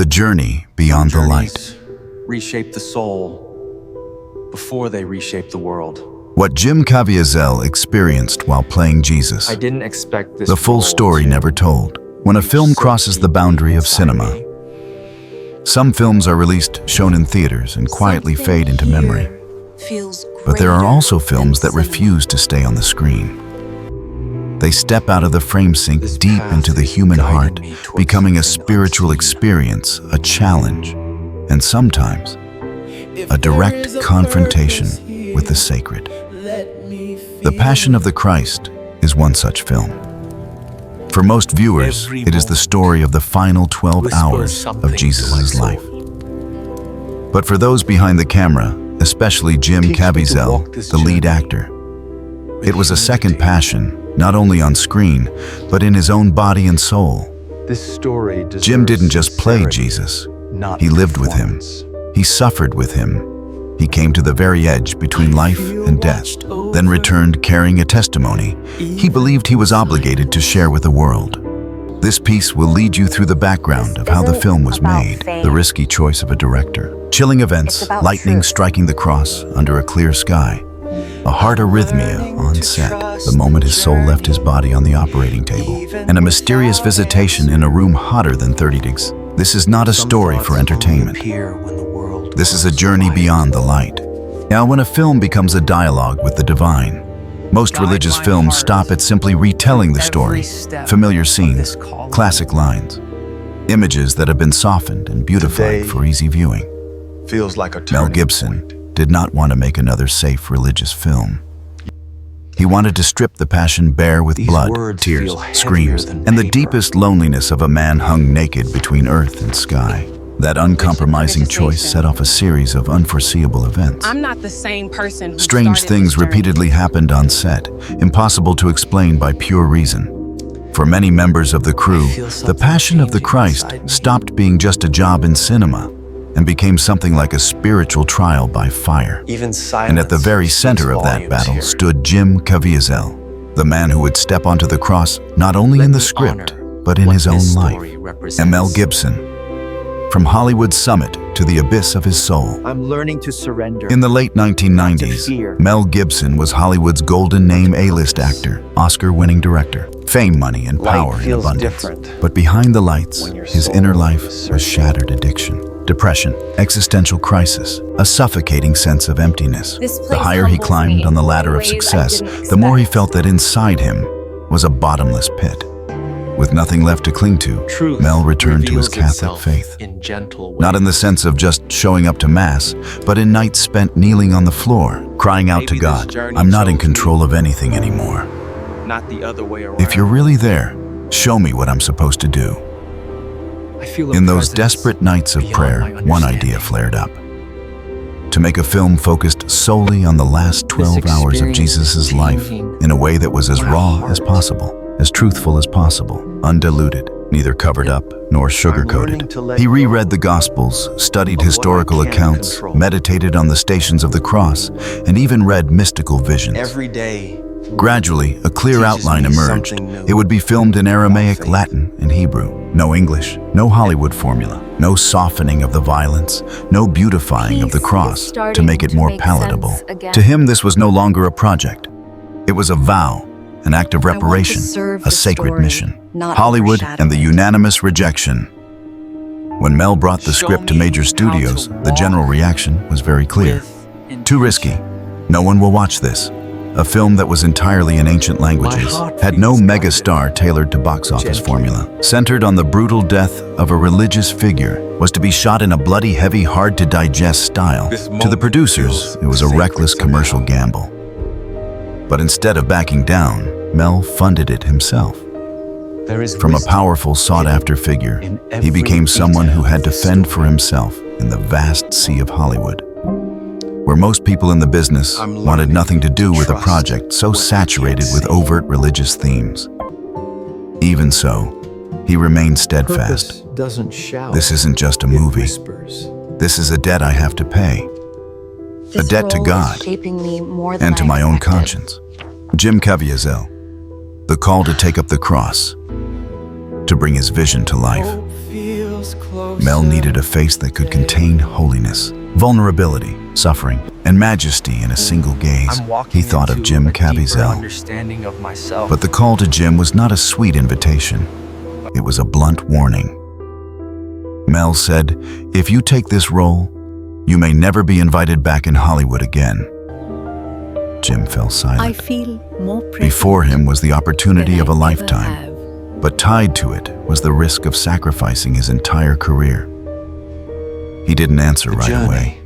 The journey beyond the light. Reshape the soul before they reshape the world. What Jim Caviezel experienced while playing Jesus. I didn't expect this. The full story never told. When a film crosses the boundary of cinema, some films are released, shown in theaters, and quietly fade into memory. But there are also films that refuse to stay on the screen. They step out of the frame, sink deep into the human heart, becoming a spiritual experience, a challenge, and sometimes a direct confrontation with the sacred. The Passion of the Christ is one such film. For most viewers, it is the story of the final 12 hours of Jesus' life. But for those behind the camera, especially Jim Caviezel, the lead actor, it was a second passion, not only on screen, but in his own body and soul. Jim didn't just play Jesus. He lived with him. He suffered with him. He came to the very edge between life and death, then returned carrying a testimony he believed he was obligated to share with the world. This piece will lead you through the background of how the film was made, the risky choice of a director, chilling events, lightning striking the cross under a clear sky, a heart arrhythmia on set, the moment his soul left his body on the operating table, and a mysterious visitation in a room hotter than 30 degrees. This is not a story for entertainment. This is a journey beyond the light. Now, when a film becomes a dialogue with the divine, most religious films stop at simply retelling the story, familiar scenes, classic lines, images that have been softened and beautified for easy viewing. Mel Gibson did not want to make another safe religious film. He wanted to strip the passion bare with blood, tears, screams, and the deepest loneliness of a man hung naked between earth and sky. That uncompromising choice set off a series of unforeseeable events. I'm not the same person. Strange things repeatedly happened on set, impossible to explain by pure reason. For many members of the crew, the Passion of the Christ stopped being just a job in cinema and became something like a spiritual trial by fire. And at the very center of that battle stood Jim Caviezel, the man who would step onto the cross not only in the script, but in his own life. And Mel Gibson, from Hollywood's summit to the abyss of his soul. I'm learning to surrender. In the late 1990s, Mel Gibson was Hollywood's golden name A-list actor, Oscar-winning director, fame, money, and power in abundance. But behind the lights, his inner life was shattered addiction, depression, existential crisis, a suffocating sense of emptiness. The higher he climbed on the ladder of success, the more he felt that inside him was a bottomless pit. With nothing left to cling to, Mel returned to his Catholic faith. Not in the sense of just showing up to Mass, but in nights spent kneeling on the floor, crying out to God, "I'm not in control of anything anymore. If you're really there, show me what I'm supposed to do." In those desperate nights of prayer, one idea flared up. To make a film focused solely on the last 12 hours of Jesus' life in a way that was as raw as possible, as truthful as possible, undiluted, neither covered up nor sugar-coated. He reread the Gospels, studied historical accounts, meditated on the Stations of the Cross, and even read mystical visions. Gradually, a clear outline emerged. It would be filmed in Aramaic, Latin, and Hebrew. No English, no Hollywood formula, no softening of the violence, no beautifying of the cross to make it more palatable. To him, this was no longer a project. It was a vow, an act of reparation, a sacred mission. Hollywood and the unanimous rejection. When Mel brought the script to major studios, the general reaction was very clear. Too risky. No one will watch this. A film that was entirely in ancient languages, had no megastar tailored to box office formula, centered on the brutal death of a religious figure, was to be shot in a bloody, heavy, hard-to-digest style. To the producers, it was a reckless commercial gamble. But instead of backing down, Mel funded it himself. From a powerful, sought-after figure, he became someone who had to fend for himself in the vast sea of Hollywood, where most people in the business wanted nothing to do with a project so saturated with overt religious themes. Even so, he remained steadfast. This isn't just a movie. This is a debt I have to pay. A debt to God and to my own conscience. Jim Caviezel, the call to take up the cross, to bring his vision to life. Mel needed a face that could contain holiness, vulnerability, suffering, and majesty in a single gaze. He thought of Jim Caviezel. But the call to Jim was not a sweet invitation. It was a blunt warning. Mel said, "If you take this role, you may never be invited back in Hollywood again." Jim fell silent. I feel more Before him was the opportunity of a lifetime, but tied to it was the risk of sacrificing his entire career. He didn't answer right away.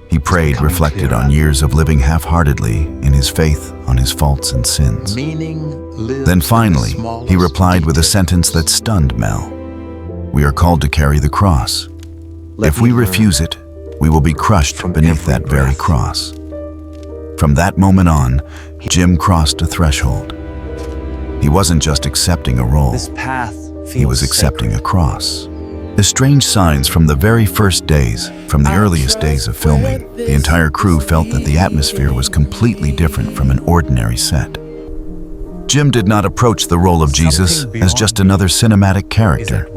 He prayed, reflected on years of living half-heartedly in his faith on his faults and sins. Then finally, he replied with a sentence that stunned Mel. "We are called to carry the cross. If we refuse it, we will be crushed beneath that very cross." From that moment on, Jim crossed a threshold. He wasn't just accepting a role, he was accepting a cross. The strange signs from the very first days, from the earliest days of filming, the entire crew felt that the atmosphere was completely different from an ordinary set. Jim did not approach the role of Jesus as just another cinematic character.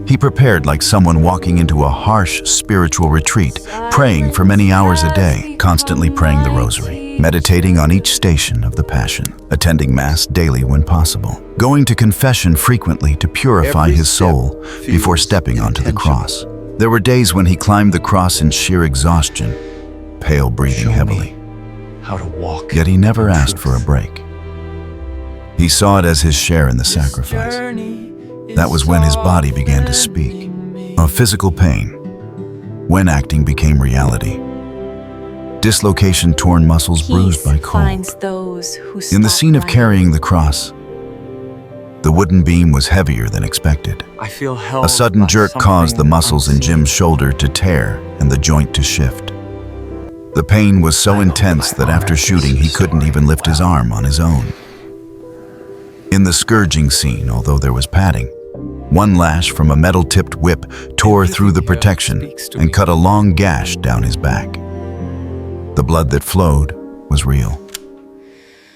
He prepared like someone walking into a harsh spiritual retreat, praying for many hours a day, constantly praying the rosary, meditating on each station of the Passion, attending Mass daily when possible, going to confession frequently to purify his soul before stepping onto the cross. There were days when he climbed the cross in sheer exhaustion, pale, breathing heavily. Yet he never asked for a break. He saw it as his share in the sacrifice. That was when his body began to speak, of physical pain, when acting became reality. Dislocation, torn muscles, bruised by cold. In the scene of carrying the cross, the wooden beam was heavier than expected. A sudden jerk caused the muscles in Jim's shoulder to tear and the joint to shift. The pain was so intense that after shooting he couldn't even lift his arm on his own. In the scourging scene, although there was padding, one lash from a metal-tipped whip tore through the protection and cut a long gash down his back. The blood that flowed was real.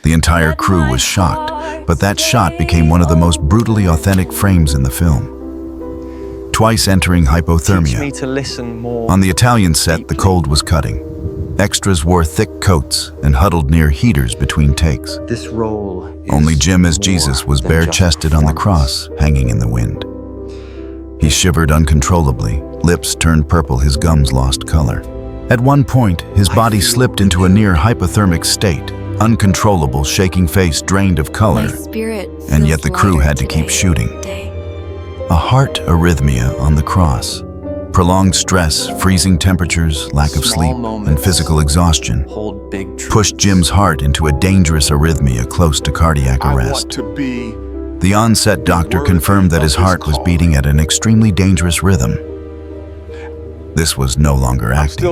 The entire crew was shocked, but that shot became one of the most brutally authentic frames in the film. Twice entering hypothermia. On the Italian set, the cold was cutting. Extras wore thick coats and huddled near heaters between takes. Only Jim as Jesus was bare-chested on the cross, hanging in the wind. He shivered uncontrollably, lips turned purple, his gums lost color. At one point, his body slipped into a near hypothermic state, uncontrollable, shaking face drained of color, and yet the crew had to keep shooting. A heart arrhythmia on the cross. Prolonged stress, freezing temperatures, lack of sleep, and physical exhaustion pushed Jim's heart into a dangerous arrhythmia close to cardiac arrest. The on-set doctor confirmed that his heart was beating at an extremely dangerous rhythm. This was no longer acting.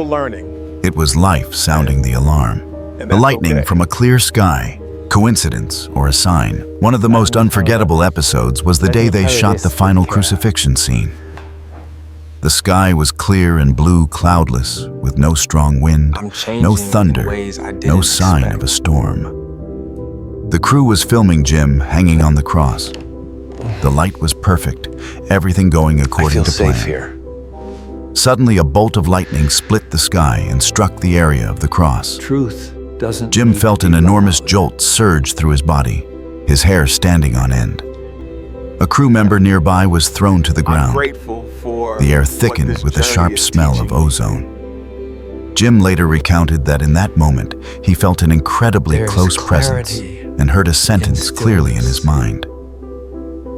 It was life sounding the alarm. The lightning from a clear sky. Coincidence or a sign? One of the most unforgettable episodes was the day they shot the final crucifixion scene. The sky was clear and blue, cloudless, with no strong wind, no thunder, no sign of a storm. The crew was filming Jim hanging on the cross. The light was perfect, everything going according to plan. Suddenly, a bolt of lightning split the sky and struck the area of the cross. Jim felt an enormous jolt surge through his body, his hair standing on end. A crew member nearby was thrown to the ground. The air thickened with the sharp smell of ozone. Jim later recounted that in that moment, he felt an incredibly close presence and heard a sentence clearly in his mind.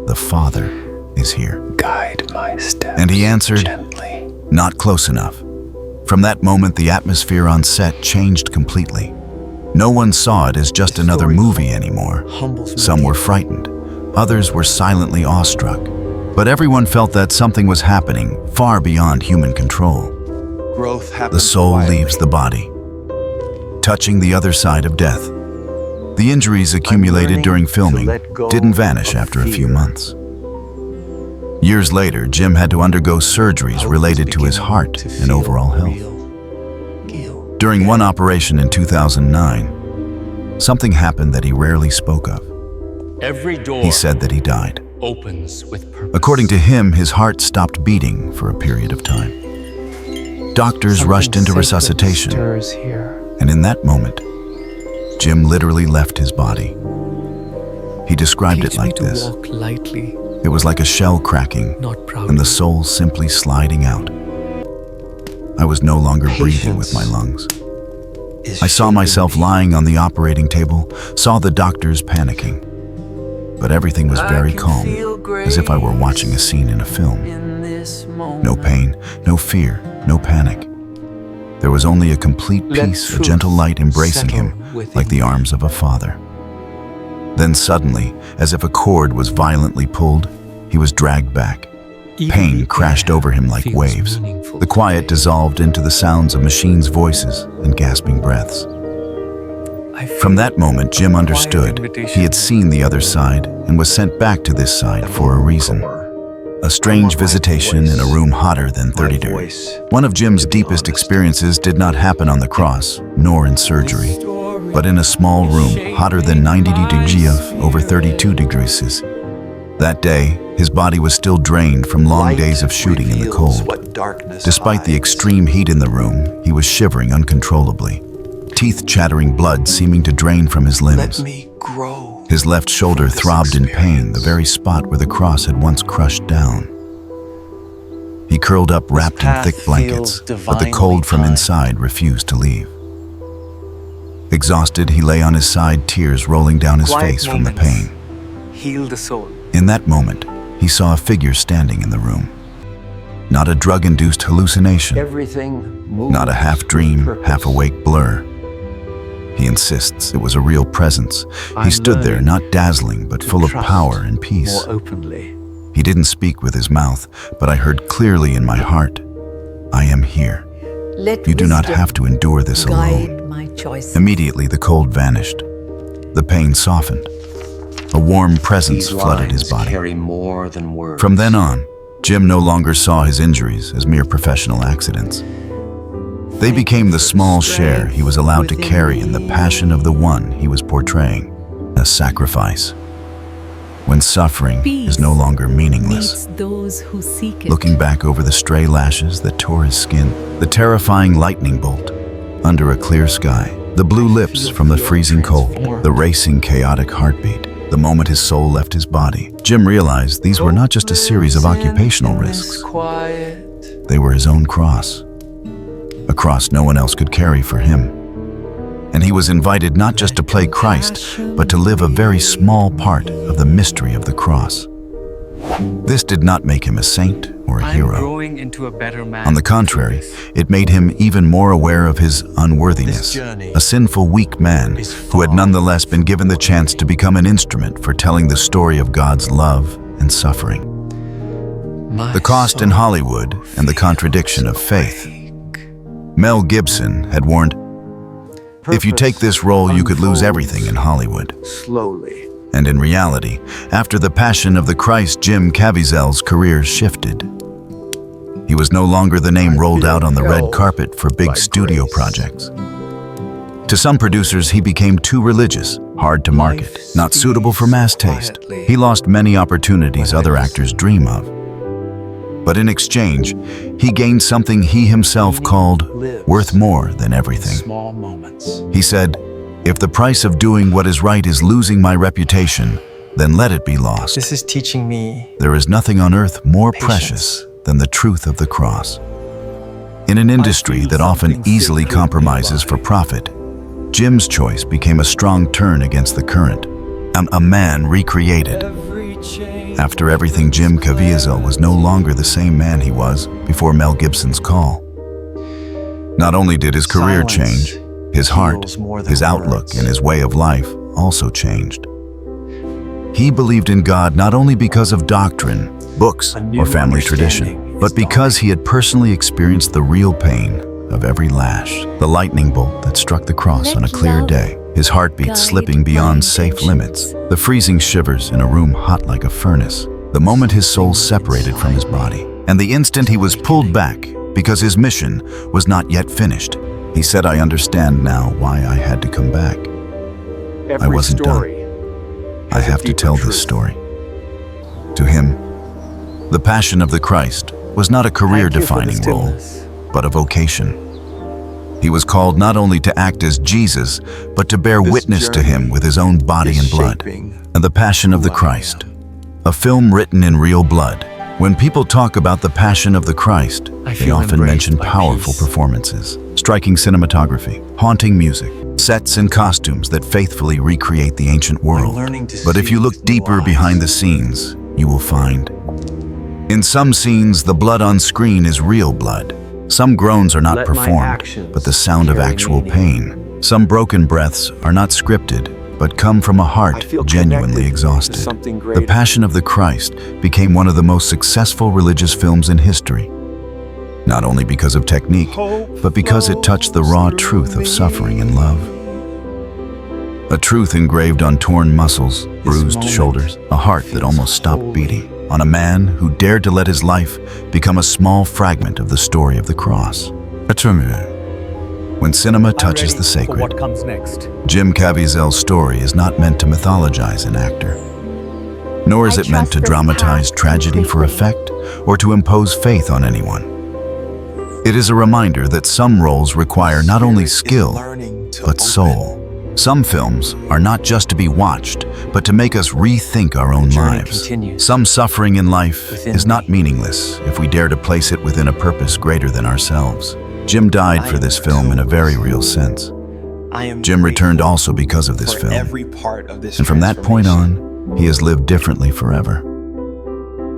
"The Father is here." Guide my steps. And he answered, gently. "Not close enough." From that moment, the atmosphere on set changed completely. No one saw it as just another movie anymore. Some were frightened. Others were silently awestruck. But everyone felt that something was happening far beyond human control. The soul leaves the body, touching the other side of death. The injuries accumulated during filming didn't vanish after a few months. Years later, Jim had to undergo surgeries related to his heart and overall health. During one operation in 2009, something happened that he rarely spoke of. He said that he died. opens with purpose. According to him, his heart stopped beating for a period of time. Doctors rushed into resuscitation, and in that moment, Jim literally left his body. He described it like this. Walk lightly, It was like a shell cracking, not proudly. and the soul simply sliding out. I was no longer breathing with my lungs. I saw myself lying on the operating table, saw the doctors panicking. But everything was very calm, as if I were watching a scene in a film. No pain, no fear, no panic. There was only a complete peace, a gentle light embracing him, like the arms of a father. Then suddenly, as if a cord was violently pulled, he was dragged back. Pain crashed over him like waves. The quiet dissolved into the sounds of machines' voices and gasping breaths. From that moment, Jim understood. He had seen the other side and was sent back to this side for a reason. A strange visitation in a room hotter than 30 degrees. One of Jim's deepest experiences did not happen on the cross, nor in surgery, but in a small room hotter than 90 degrees over 32 degrees. That day, his body was still drained from long days of shooting in the cold. Despite the extreme heat in the room, he was shivering uncontrollably, teeth chattering, blood seeming to drain from his limbs. His left shoulder throbbed in pain, the very spot where the cross had once crushed down. He curled up wrapped in thick blankets, but the cold from inside refused to leave. Exhausted, he lay on his side, tears rolling down his face from the pain. Heal the soul. In that moment, he saw a figure standing in the room. Not a drug-induced hallucination, not a half-dream, half-awake blur. He insists it was a real presence. He stood there, not dazzling, but full of power and peace. He didn't speak with his mouth, but I heard clearly in my heart, I am here. You do not have to endure this alone. Immediately, the cold vanished. The pain softened. A warm presence flooded his body. From then on, Jim no longer saw his injuries as mere professional accidents. They became the small share he was allowed to carry in the passion of the one he was portraying, a sacrifice. When suffering is no longer meaningless. Looking back over the stray lashes that tore his skin, the terrifying lightning bolt under a clear sky, the blue lips from the freezing cold, the racing, chaotic heartbeat. The moment his soul left his body, Jim realized these were not just a series of occupational risks. They were his own cross. A cross no one else could carry for him. And he was invited not just to play Christ, but to live a very small part of the mystery of the cross. This did not make him a saint or a hero. On the contrary, it made him even more aware of his unworthiness, a sinful, weak man who had nonetheless been given the chance to become an instrument for telling the story of God's love and suffering. The cost in Hollywood and the contradiction of faith. Mel Gibson had warned, if you take this role, you could lose everything in Hollywood. And in reality, after the Passion of the Christ, Jim Caviezel's career shifted. He was no longer the name rolled out on the red carpet for big studio projects. To some producers, he became too religious, hard to market, not suitable for mass taste. He lost many opportunities other actors dream of. But in exchange, he gained something he himself called worth more than everything. He said, if the price of doing what is right is losing my reputation, then let it be lost. This is teaching me. There is nothing on earth more precious than the truth of the cross. In an industry that often easily compromises for profit, Jim's choice became a strong turn against the current. A man recreated. After everything, Jim Caviezel was no longer the same man he was before Mel Gibson's call. Not only did his career change, his heart, his outlook, and his way of life also changed. He believed in God not only because of doctrine, books, or family tradition, but because he had personally experienced the real pain of every lash, the lightning bolt that struck the cross on a clear day, his heartbeat slipping beyond safe limits, the freezing shivers in a room hot like a furnace, the moment his soul separated from his body, and the instant he was pulled back because his mission was not yet finished. He said, I understand now why I had to come back. I wasn't done. I have to tell this story. To him, the Passion of the Christ was not a career-defining role, but a vocation. He was called not only to act as Jesus, but to bear witness to him with his own body and blood. And the Passion of the Christ, a film written in real blood. When people talk about the Passion of the Christ, they often mention powerful performances, striking cinematography, haunting music, sets and costumes that faithfully recreate the ancient world. But if you look deeper behind the scenes, you will find, in some scenes, the blood on screen is real blood. Some groans are not performed, but the sound of actual pain. Some broken breaths are not scripted, but come from a heart genuinely exhausted. The Passion of the Christ became one of the most successful religious films in history, not only because of technique, but because it touched the raw truth of suffering and love. A truth engraved on torn muscles, bruised shoulders, a heart that almost stopped beating, on a man who dared to let his life become a small fragment of the story of the cross. When cinema touches the sacred, what comes next. Jim Caviezel's story is not meant to mythologize an actor, nor is it meant to dramatize tragedy for effect or to impose faith on anyone. It is a reminder that some roles require not only skill, but soul. Some films are not just to be watched, but to make us rethink our own lives. Some suffering in life is not meaningless if we dare to place it within a purpose greater than ourselves. Jim died for this film in a very real sense. Jim returned also because of this film. And from that point on, he has lived differently forever.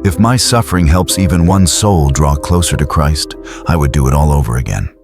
If my suffering helps even one soul draw closer to Christ, I would do it all over again.